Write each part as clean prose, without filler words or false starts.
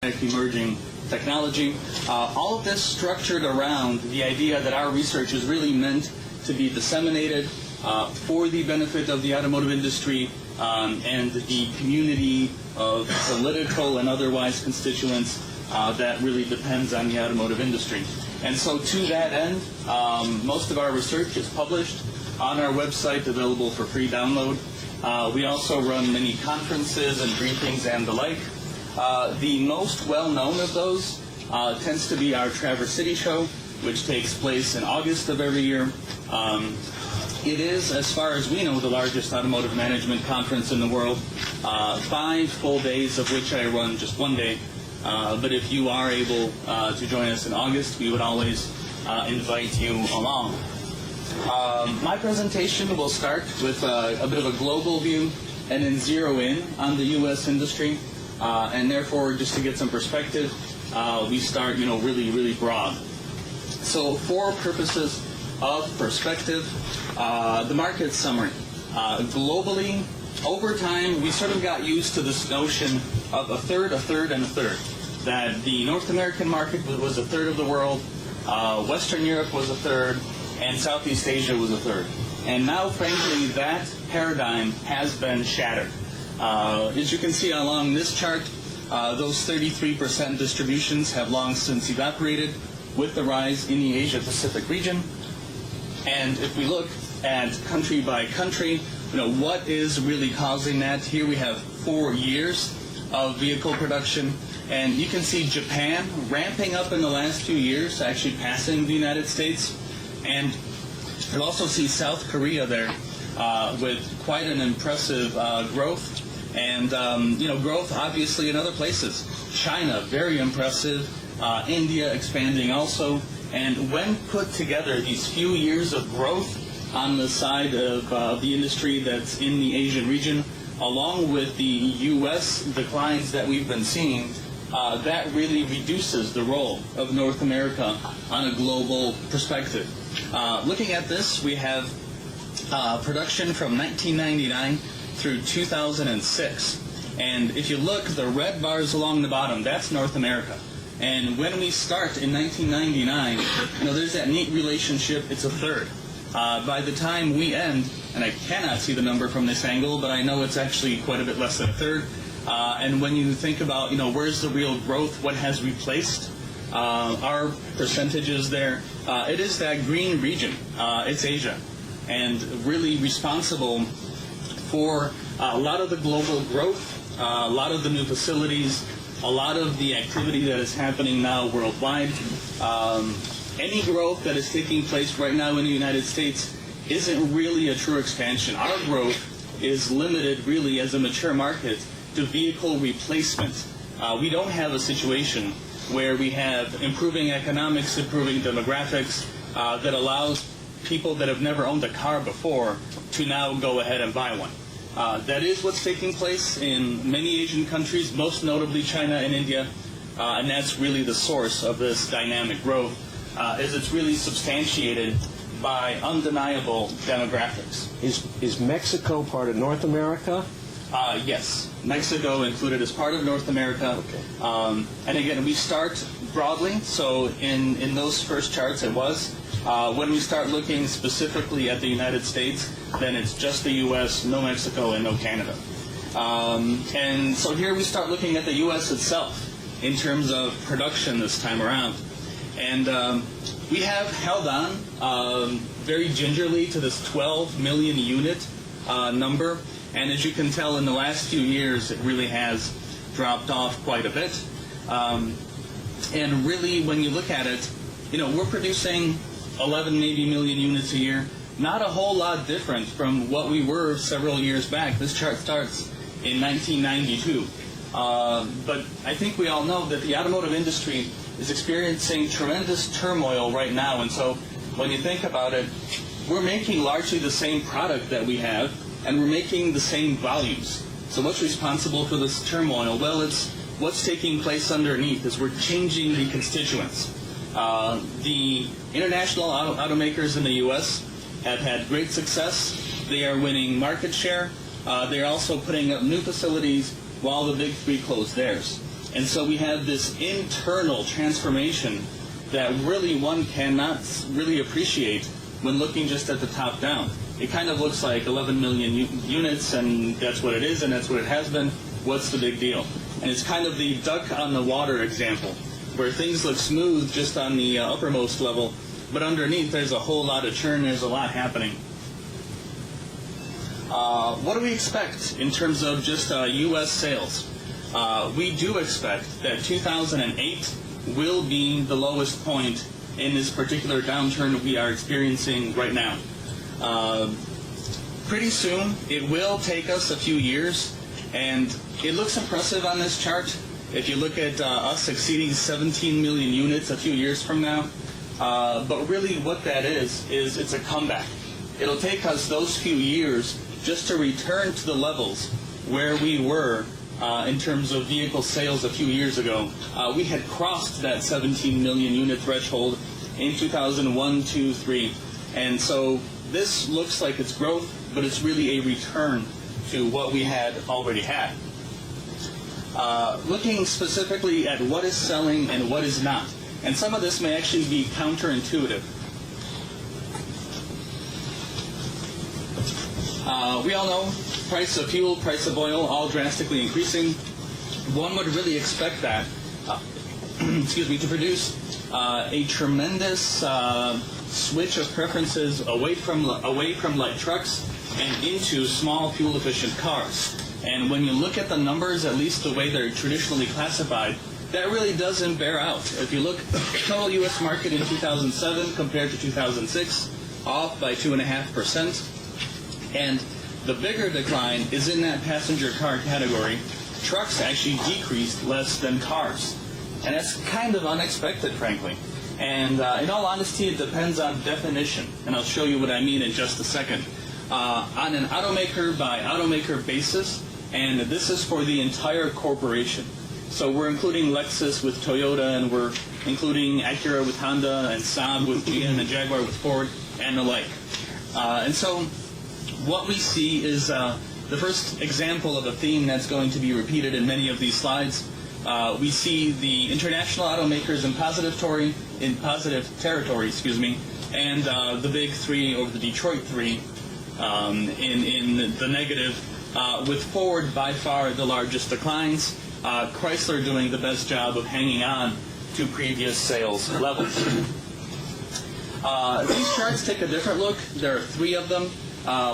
emerging technology. All of this structured around the idea that our research is really meant to be disseminated for the benefit of the automotive industry and the community of political and otherwise constituents that really depends on the automotive industry. And so to that end, most of our research is published on our website, available for free download. We also run many conferences and briefings and the like. The most well-known of those tends to be our Traverse City Show, which takes place in August of every year. It is, as far as we know, the largest automotive management conference in the world. 5 full days, of which I run just 1 day. But if you are able to join us in August, we would always invite you along. My presentation will start with a bit of a global view and then zero in on the U.S. industry. And therefore, just to get some perspective, we start, really broad. So for purposes of perspective, the market summary. Globally, over time, we sort of got used to this notion of a third, and a third. That the North American market was a third of the world, Western Europe was a third, and Southeast Asia was a third. And now, frankly, that paradigm has been shattered. As you can see along this chart, those 33% distributions have long since evaporated with the rise in the Asia-Pacific region. And if we look at country by country, what is really causing that? Here we have 4 years of vehicle production. And you can see Japan ramping up in the last few years, actually passing the United States. And you'll also see South Korea there with quite an impressive growth. And, growth obviously in other places. China, very impressive. India expanding also. And when put together, these few years of growth on the side of the industry that's in the Asian region, along with the U.S. declines that we've been seeing, that really reduces the role of North America on a global perspective. Looking at this, we have production from 1999 through 2006. And if you look, the red bars along the bottom, that's North America. And when we start in 1999, there's that neat relationship, it's a third. By the time we end, and I cannot see the number from this angle, but I know it's actually quite a bit less than a third. And when you think about, where's the real growth, what has replaced our percentages there, it is that green region. It's Asia. And really responsible for a lot of the global growth, a lot of the new facilities, a lot of the activity that is happening now worldwide. Any growth that is taking place right now in the United States isn't really a true expansion. Our growth is limited really as a mature market to vehicle replacement. We don't have a situation where we have improving economics, improving demographics that allows people that have never owned a car before to now go ahead and buy one. That is what's taking place in many Asian countries, most notably China and India, and that's really the source of this dynamic growth, is it's really substantiated by undeniable demographics. Is Mexico part of North America? Yes, Mexico included as part of North America. Okay. And again, we start broadly, so in those first charts it was. When we start looking specifically at the United States, then it's just the U.S., no Mexico, and no Canada. And so here we start looking at the U.S. itself in terms of production this time around. And we have held on very gingerly to this 12 million unit number. And as you can tell, in the last few years, it really has dropped off quite a bit. And really, when you look at it, we're producing 11 maybe million units a year. Not a whole lot different from what we were several years back. This chart starts in 1992. But I think we all know that the automotive industry is experiencing tremendous turmoil right now. And so when you think about it, we're making largely the same product that we have, and we're making the same volumes. So what's responsible for this turmoil? Well, it's what's taking place underneath is we're changing the constituents. The international automakers in the U.S. have had great success. They are winning market share. They're also putting up new facilities while the big three close theirs. And so we have this internal transformation that really one cannot really appreciate when looking just at the top down. It kind of looks like 11 million units, and that's what it is, and that's what it has been. What's the big deal? And it's kind of the duck on the water example, where things look smooth just on the uppermost level, but underneath there's a whole lot of churn, there's a lot happening. What do we expect in terms of just U.S. sales? We do expect that 2008 will be the lowest point in this particular downturn we are experiencing right now. Pretty soon, it will take us a few years, and it looks impressive on this chart. If you look at us exceeding 17 million units a few years from now, but really what that is it's a comeback. It'll take us those few years just to return to the levels where we were in terms of vehicle sales a few years ago. We had crossed that 17 million unit threshold in 2001, 2, 3. And so this looks like it's growth, but it's really a return to what we had already had. Looking specifically at what is selling and what is not. And some of this may actually be counterintuitive. We all know price of fuel, price of oil, all drastically increasing. One would really expect that, to produce a tremendous switch of preferences away from light trucks and into small fuel-efficient cars. And when you look at the numbers, at least the way they're traditionally classified, that really doesn't bear out. If you look at the total U.S. market in 2007 compared to 2006, off by 2.5%. And the bigger decline is in that passenger car category. Trucks actually decreased less than cars. And that's kind of unexpected, frankly. And in all honesty, it depends on definition. And I'll show you what I mean in just a second. On an automaker by automaker basis, and this is for the entire corporation. So we're including Lexus with Toyota, and we're including Acura with Honda, and Saab with GM, and Jaguar with Ford, and the like. And so what we see is the first example of a theme that's going to be repeated in many of these slides. We see the international automakers in positive territory, and the big three, or the Detroit three, in the negative, with Ford by far the largest declines, Chrysler doing the best job of hanging on to previous sales levels. These charts take a different look. There are three of them,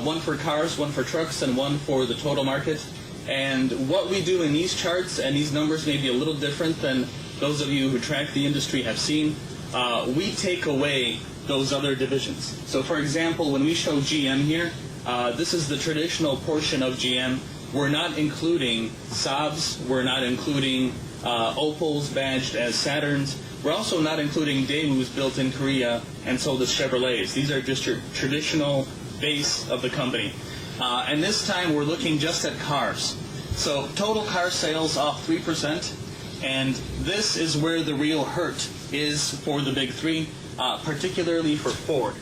one for cars, one for trucks, and one for the total market. And what we do in these charts, and these numbers may be a little different than those of you who track the industry have seen, we take away those other divisions. So for example, when we show GM here, this is the traditional portion of GM. We're not including Saabs, we're not including Opels badged as Saturns. We're also not including Daewoo's built in Korea and sold as Chevrolets. These are just your traditional base of the company. And this time we're looking just at cars. So total car sales off 3%, and this is where the real hurt is for the big three, particularly for Ford.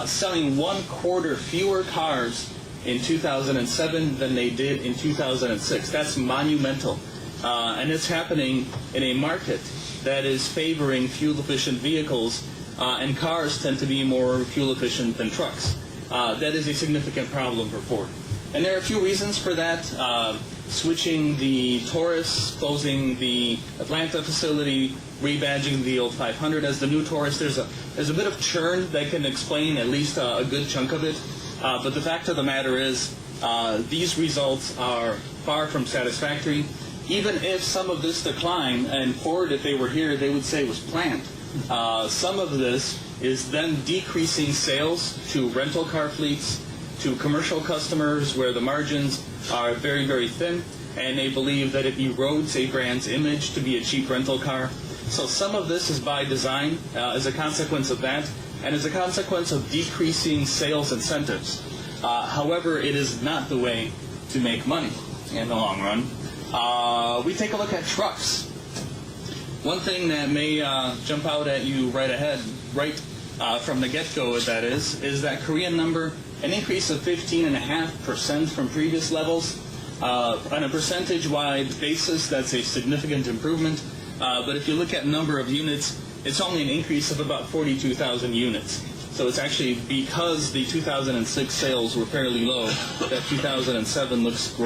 Selling 1/4 fewer cars in 2007 than they did in 2006. That's monumental. And it's happening in a market that is favoring fuel-efficient vehicles, and cars tend to be more fuel-efficient than trucks. That is a significant problem for Ford. And there are a few reasons for that. Switching the Taurus, closing the Atlanta facility, rebadging the old 500 as the new Taurus. There's a bit of churn that can explain at least a good chunk of it. But the fact of the matter is, these results are far from satisfactory. Even if some of this decline, and Ford, if they were here, they would say was planned. Some of this is then decreasing sales to rental car fleets, to commercial customers where the margins are very, very thin, and they believe that it erodes a brand's image to be a cheap rental car. So some of this is by design as a consequence of that, and as a consequence of decreasing sales incentives. However, it is not the way to make money in the long run. We take a look at trucks. One thing that may jump out at you right from the get-go, that is that Korean number, an increase of 15.5% from previous levels. On a percentage-wide basis, that's a significant improvement. But if you look at number of units, it's only an increase of about 42,000 units. So it's actually because the 2006 sales were fairly low that 2007 looks great.